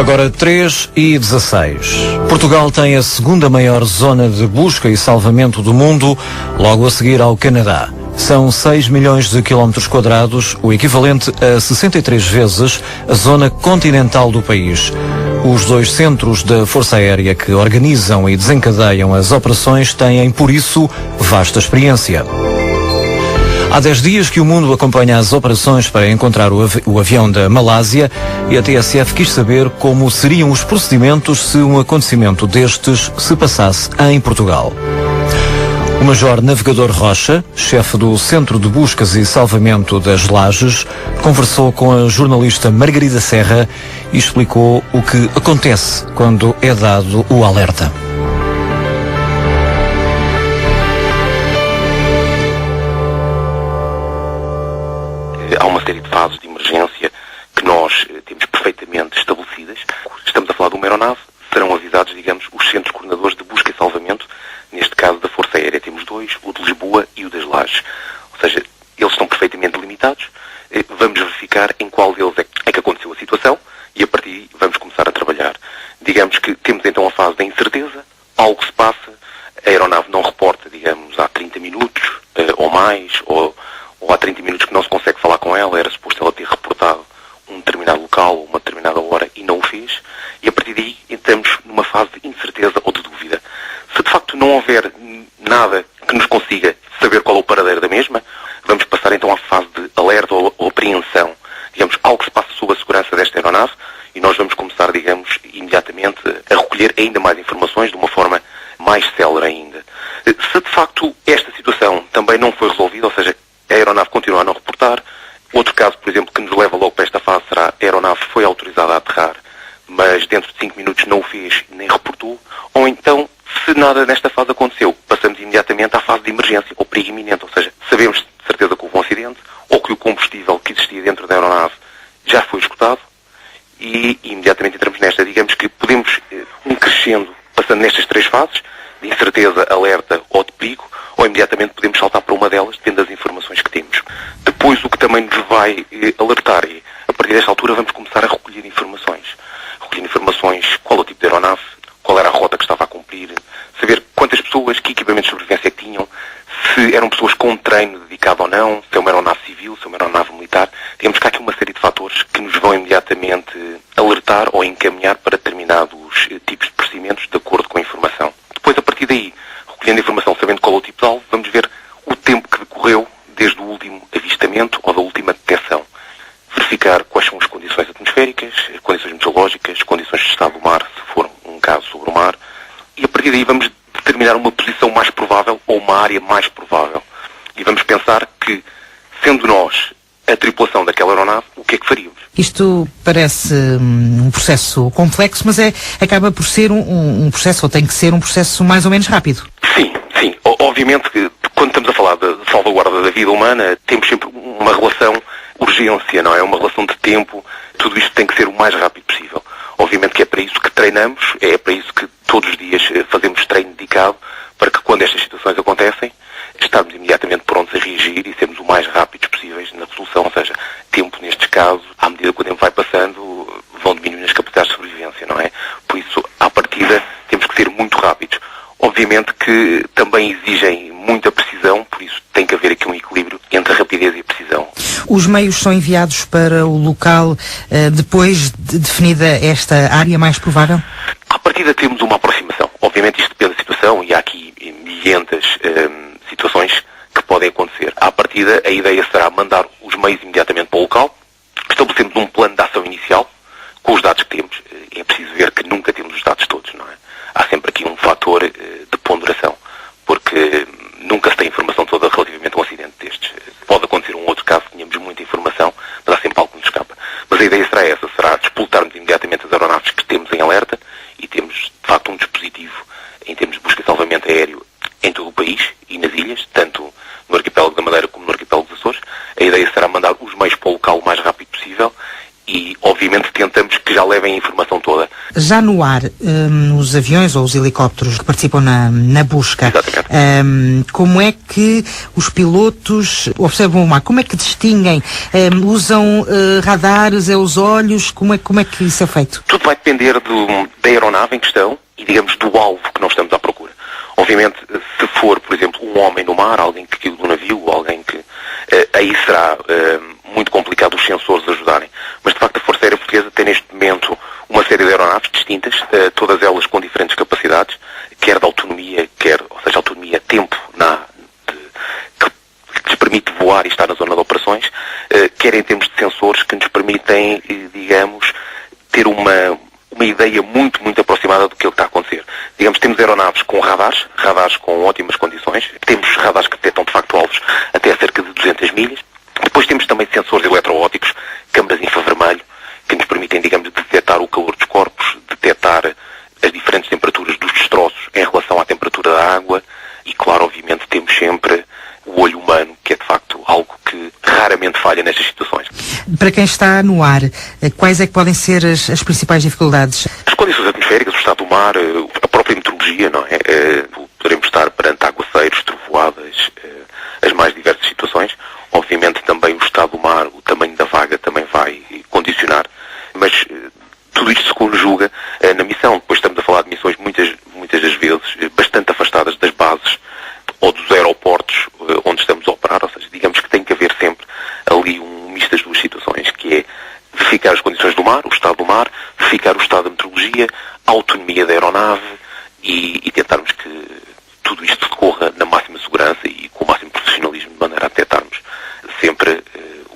Agora 3h16. Portugal tem a segunda maior zona de busca e salvamento do mundo, logo a seguir ao Canadá. São 6 milhões de quilómetros quadrados, o equivalente a 63 vezes a zona continental do país. Os 2 centros da Força Aérea que organizam e desencadeiam as operações têm, por isso, vasta experiência. Há 10 dias que o mundo acompanha as operações para encontrar o avião da Malásia e a TSF quis saber como seriam os procedimentos se um acontecimento destes se passasse em Portugal. O Major Navegador Rocha, chefe do Centro de Buscas e Salvamento das Lajes, conversou com a jornalista Margarida Serra e explicou o que acontece quando é dado o alerta. Há uma série de fases de emergência que nós temos perfeitamente estabelecidas. Estamos a falar de uma aeronave, serão avisados, digamos, os centros coordenadores de busca e salvamento, neste caso da Força Aérea. Temos 2, o de Lisboa e o das Lajes. Ou seja, eles estão perfeitamente delimitados. Vamos verificar em qual deles é que aconteceu a situação e a partir daí vamos começar a trabalhar. Digamos que temos então a fase da incerteza, algo se passa, a aeronave não reporta, digamos, há 30 minutos ou mais, ou há 30 minutos que não se consegue falar com ela, era suposto ela ter reportado um determinado local ou uma determinada hora e não o fez, e a partir daí entramos numa fase de incerteza ou de dúvida. Se de facto não houver nada que nos consiga saber qual é o paradeiro da mesma, vamos passar então à fase de alerta ou apreensão. Digamos, algo se passa sob a segurança desta aeronave e nós vamos começar, digamos, imediatamente a recolher ainda mais informações de uma forma mais célere ainda. Se de facto esta situação também não foi resolvida, ou seja, a aeronave continua a não reportar, outro caso, por exemplo, que nos leva logo para esta fase será a aeronave foi autorizada a aterrar, mas dentro de 5 minutos não o fez nem reportou, ou então, se nada nesta fase aconteceu, passamos imediatamente à fase de emergência, ou perigo iminente, ou seja, sabemos de certeza que houve um acidente, ou que o combustível que existia dentro da aeronave já foi esgotado, e imediatamente entramos nesta. Digamos que podemos crescendo, passando nestas 3 fases, de incerteza, alerta ou de perigo, ou imediatamente podemos saltar para uma delas, depende das informações que temos. Depois, o que também nos vai alertar é, a partir desta altura, vamos começar a recolher informações. Recolher informações, qual é o tipo de aeronave, qual era a rota que estava a cumprir, saber quantas pessoas, que equipamentos de sobrevivência que tinham, se eram pessoas com treino dedicado ou não, se é uma aeronave civil, se é uma aeronave militar. Temos cá aqui uma série de fatores que nos vão imediatamente alertar ou encaminhar para determinados tipos de procedimentos de acordo com a informação. Depois, a partir daí, recolhendo a informação, sabendo qual é o tipo de alvo, vamos ver o tempo que decorreu desde o último avistamento ou da última detecção. Verificar quais são as condições atmosféricas, condições meteorológicas, condições de estado do mar, se for um caso sobre o mar, e a partir daí vamos determinar uma posição mais provável ou uma área mais provável. E vamos pensar que, sendo nós a tripulação daquela aeronave, o que é que faríamos? Isto parece um processo complexo, mas acaba por ser um processo, ou tem que ser um processo mais ou menos rápido. Sim. Obviamente que quando estamos a falar de salvaguarda da vida humana, temos sempre uma relação urgência, não é? Uma relação de tempo. Tudo isto tem que ser o mais rápido possível. Obviamente que é para isso que treinamos, é para isso que todos os dias fazemos treino dedicado, para que quando estas situações acontecem, estarmos imediatamente prontos a reagir e sermos o mais rápidos possíveis na resolução. Ou seja, tempo nestes casos, à medida que o tempo vai passando, vão diminuindo as capacidades de sobrevivência, não é? Por isso, à partida, temos que ser muito rápidos. Obviamente que também exigem muita precisão, por isso tem que haver aqui um equilíbrio entre a rapidez e a precisão. Os meios são enviados para o local depois de definida esta área mais provável? À partida temos uma aproximação. Obviamente isto depende da situação e há aqui milhentas situações que podem acontecer. À partida a ideia será mandar os meios imediatamente para o local, estabelecemos um plano de ação inicial com os dados que temos. É preciso ver que nunca temos os dados todos, não é? Há sempre aqui um fator de ponderação, porque nunca se tem informação toda relativamente a um acidente destes. Pode acontecer um outro caso, tenhamos muita informação, mas há sempre algo que nos escapa. Mas a ideia será essa, será despoltarmos imediatamente as aeronaves que temos em alerta e temos, de facto, um dispositivo em termos de busca e salvamento aéreo em todo o país e nas ilhas, tanto no arquipélago da Madeira como no arquipélago dos Açores. A ideia será mandar os meios para o local o mais rápido possível e, obviamente, tentamos que já levem a informação toda. Já no ar, os aviões ou os helicópteros que participam na busca, como é que os pilotos observam o mar? Como é que distinguem? Usam radares, os olhos? Como é que isso é feito? Tudo vai depender da aeronave em questão e, digamos, do alvo que nós estamos à procura. Obviamente, se for, por exemplo, um homem no mar, alguém que caiu do navio, alguém que... aí será muito complicado os sensores ajudarem. Mas, de facto, a Força Aérea Portuguesa tem neste momento uma série de aeronaves distintas, todas elas com diferentes capacidades, quer de autonomia, ou seja, autonomia, tempo que lhes permite voar e estar na zona de operações, quer em termos de sensores que nos permitem, digamos, ter uma ideia muito, muito aproximada do que está a acontecer. Digamos, temos aeronaves com radares com ótimas condições, temos radares que detectam de facto alvos até a cerca de 200 milhas, depois temos também sensores eletroópticos, câmaras infravermelho, que nos permitem, digamos, detectar o calor dos corpos, detectar as diferentes temperaturas dos destroços em relação à temperatura da água e, claro, obviamente, temos sempre o olho humano, que é de facto algo que raramente falha nestas situações. Para quem está no ar, quais é que podem ser as principais dificuldades? As condições atmosféricas, o estado do mar, a própria meteorologia, não é? Poderemos estar perante aguaceiros, trovoadas, as mais diversas situações. Obviamente também o estado do mar, o tamanho da vaga também vai condicionar, mas tudo isto se conjuga na missão. Depois estamos a falar de missões muitas das vezes bastante afastadas das bases ou dos aeroportos onde estamos a operar, ou seja, digamos que tem que haver sempre ali um misto das duas situações, que é verificar as condições do mar, o estado do mar, verificar o estado da meteorologia, a autonomia da aeronave e tentarmos que tudo isto decorra na máxima segurança e com o máximo profissionalismo, de maneira a detectarmos sempre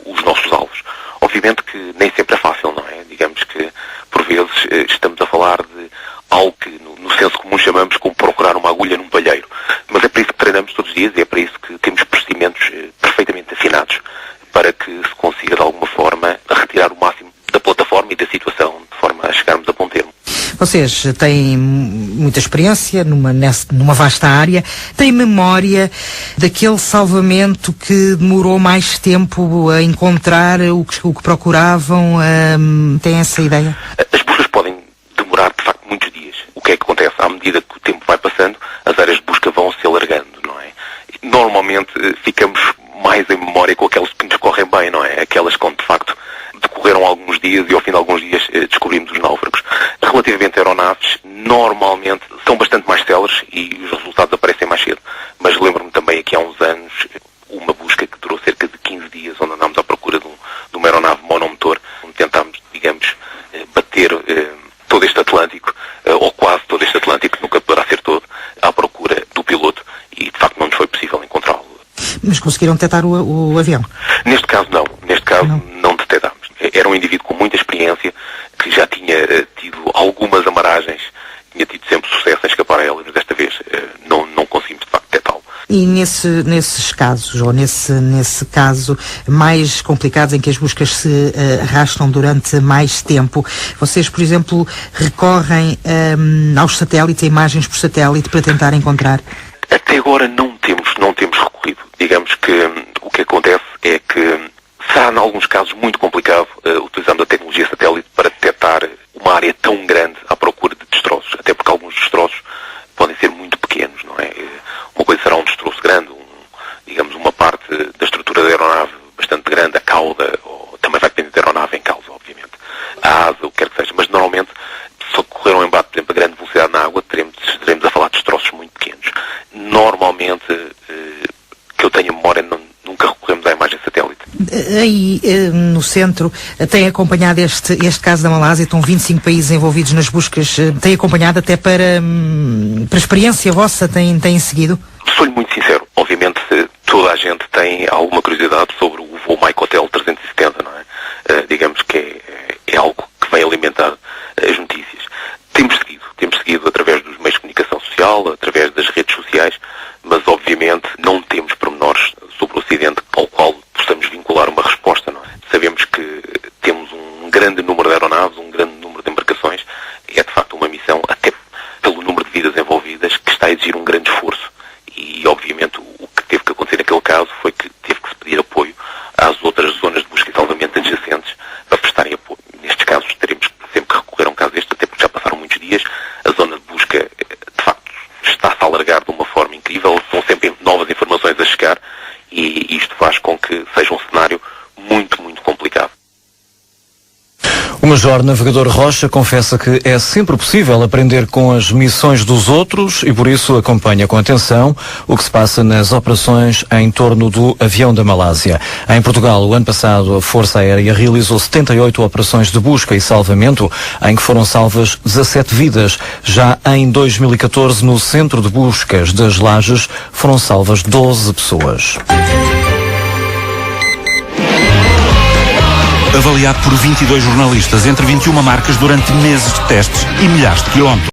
os nossos alvos. Obviamente que nem sempre é fácil, não é? Digamos que, por vezes, estamos a falar de algo que, no senso comum, chamamos como procurar uma agulha num palheiro. Mas é para isso que treinamos todos os dias e é para isso que temos procedimentos perfeitamente afinados para que se consiga, de alguma forma, retirar o máximo da plataforma e da situação, de forma a chegarmos a bom termo. Vocês têm muita experiência numa vasta área, têm memória daquele salvamento que demorou mais tempo a encontrar o que procuravam? Têm essa ideia? As buscas podem demorar, de facto, muitos dias. O que é que acontece? À medida que o tempo vai passando, as áreas de busca vão se alargando, não é? Normalmente ficamos mais em memória com aquelas que nos correm bem, não é? Aquelas que, de facto, decorreram alguns dias e ao fim de alguns dias descobrimos os náufragos. Relativamente a aeronaves, normalmente são bastante mais céleres e os resultados aparecem mais cedo. Mas lembro-me também aqui há uns anos uma busca que durou cerca de 15 dias, onde andámos à procura de uma aeronave monomotor, onde tentámos, digamos, bater todo este Atlântico, ou quase todo este Atlântico, que nunca poderá ser todo, à procura do piloto e de facto não nos foi possível encontrá-lo. Mas conseguiram detectar o avião? Neste caso não. Neste caso não detectámos. Era um indivíduo com muita experiência, que já tinha tido algumas amaragens, tinha tido sempre sucesso em escapar a ela, mas desta vez não conseguimos de facto detectá-lo. E nesses casos, ou nesse caso mais complicados, em que as buscas se arrastam durante mais tempo, vocês, por exemplo, recorrem aos satélites, a imagens por satélite, para tentar encontrar? Até agora não temos recorrido. Digamos que o que acontece é que será, em alguns casos, muito complicado utilizarmos a tecnologia satélite para detectar uma área tão grande à procura de destroços, até porque alguns destroços podem ser muito pequenos, não é? Uma coisa será um destroço grande, digamos, uma parte da estrutura da aeronave bastante grande, a cauda, ou também vai depender da aeronave em causa, obviamente, a asa, o que quer que seja, mas normalmente, se ocorrer um embate, por exemplo, a grande velocidade na água, estaremos a falar de destroços muito pequenos. Normalmente, que eu tenho memória, nunca recorremos à imagem satélite. Aí, no centro, tem acompanhado este caso da Malásia, estão 25 países envolvidos nas buscas, tem acompanhado até para experiência vossa, tem seguido? Sou-lhe muito sincero, obviamente toda a gente tem alguma curiosidade sobre o voo Mike-Hotel 370, não é? Digamos que é algo que vem alimentar as notícias. Temos seguido através dos meios de comunicação social, através das redes sociais, mas obviamente não temos pormenores sobre o acidente ao qual possamos vincular uma resposta, não é? Sabemos que temos um grande número de aeronaves, um grande número de embarcações, e é de facto uma missão, até pelo número de vidas envolvidas, que está a exigir um grande esforço. E obviamente o que teve que acontecer naquele caso foi que teve que se pedir apoio e isto faz com que seja um cenário muito, muito complicado. O Major Navegador Rocha confessa que é sempre possível aprender com as missões dos outros e por isso acompanha com atenção o que se passa nas operações em torno do avião da Malásia. Em Portugal, o ano passado, a Força Aérea realizou 78 operações de busca e salvamento, em que foram salvas 17 vidas. Já em 2014, no Centro de Buscas das Lajes, foram salvas 12 pessoas. Avaliado por 22 jornalistas entre 21 marcas durante meses de testes e milhares de quilómetros.